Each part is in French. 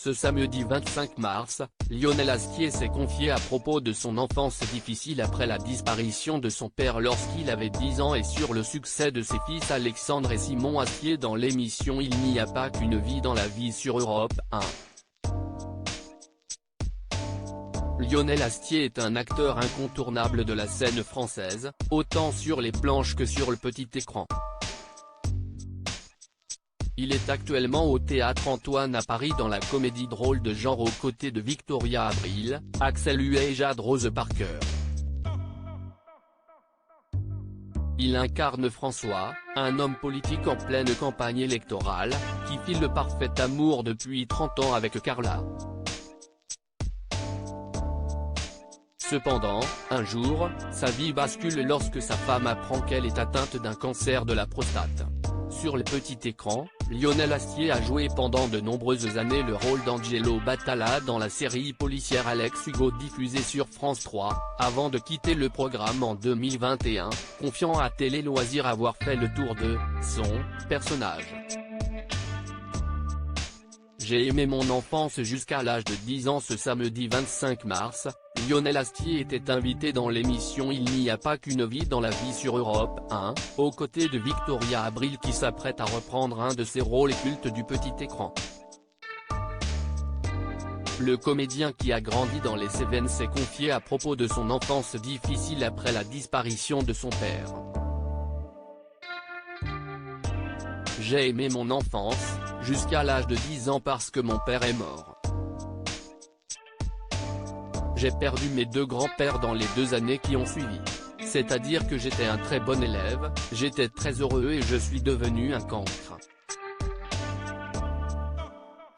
Ce samedi 25 mars, Lionel Astier s'est confié à propos de son enfance difficile après la disparition de son père lorsqu'il avait 10 ans et sur le succès de ses fils Alexandre et Simon Astier dans l'émission Il n'y a pas qu'une vie dans la vie sur Europe 1. Lionel Astier est un acteur incontournable de la scène française, autant sur les planches que sur le petit écran. Il est actuellement au Théâtre Antoine à Paris dans la comédie drôle de genre aux côtés de Victoria Abril, Axel Huet et Jade Rose Parker. Il incarne François, un homme politique en pleine campagne électorale, qui file le parfait amour depuis 30 ans avec Carla. Cependant, un jour, sa vie bascule lorsque sa femme apprend qu'elle est atteinte d'un cancer de la prostate. Sur le petit écran, Lionel Astier a joué pendant de nombreuses années le rôle d'Angelo Battala dans la série policière Alex Hugo diffusée sur France 3, avant de quitter le programme en 2021, confiant à Télé Loisirs avoir fait le tour de son personnage. J'ai aimé mon enfance jusqu'à l'âge de 10 ans. Ce samedi 25 mars, Lionel Astier était invité dans l'émission Il n'y a pas qu'une vie dans la vie sur Europe 1, aux côtés de Victoria Abril qui s'apprête à reprendre un de ses rôles cultes du petit écran. Le comédien qui a grandi dans les Cévennes s'est confié à propos de son enfance difficile après la disparition de son père. J'ai aimé mon enfance, jusqu'à l'âge de 10 ans parce que mon père est mort. J'ai perdu mes deux grands-pères dans les 2 années qui ont suivi. C'est-à-dire que j'étais un très bon élève, j'étais très heureux et je suis devenu un cancre.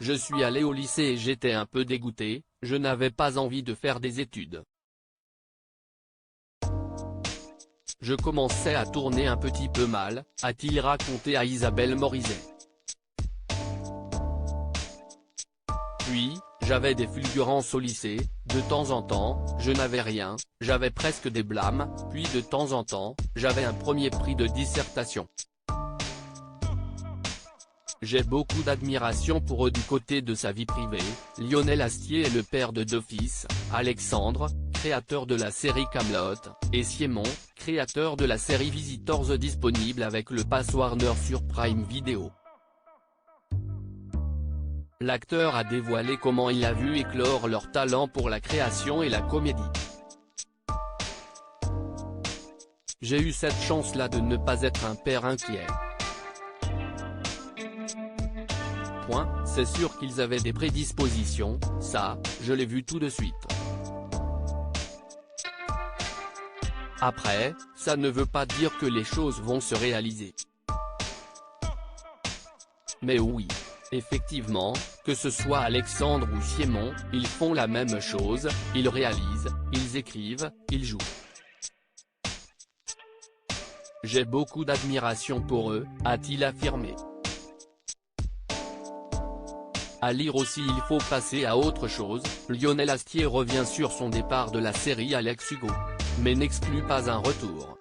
Je suis allé au lycée et j'étais un peu dégoûté, je n'avais pas envie de faire des études. Je commençais à tourner un petit peu mal, a-t-il raconté à Isabelle Morizet. Puis, j'avais des fulgurances au lycée, de temps en temps, je n'avais rien, j'avais presque des blâmes, puis de temps en temps, j'avais un premier prix de dissertation. J'ai beaucoup d'admiration pour eux du côté de sa vie privée. Lionel Astier est le père de 2 fils, Alexandre, créateur de la série Kaamelott, et Simon, créateur de la série Visitors disponible avec le pass Warner sur Prime Video. L'acteur a dévoilé comment il a vu éclore leur talent pour la création et la comédie. J'ai eu cette chance-là de ne pas être un père inquiet. C'est sûr qu'ils avaient des prédispositions, ça, je l'ai vu tout de suite. Après, ça ne veut pas dire que les choses vont se réaliser. Mais oui, effectivement, que ce soit Alexandre ou Simon, ils font la même chose, ils réalisent, ils écrivent, ils jouent. J'ai beaucoup d'admiration pour eux, a-t-il affirmé. À lire aussi Il faut passer à autre chose, Lionel Astier revient sur son départ de la série Alex Hugo, mais n'exclut pas un retour.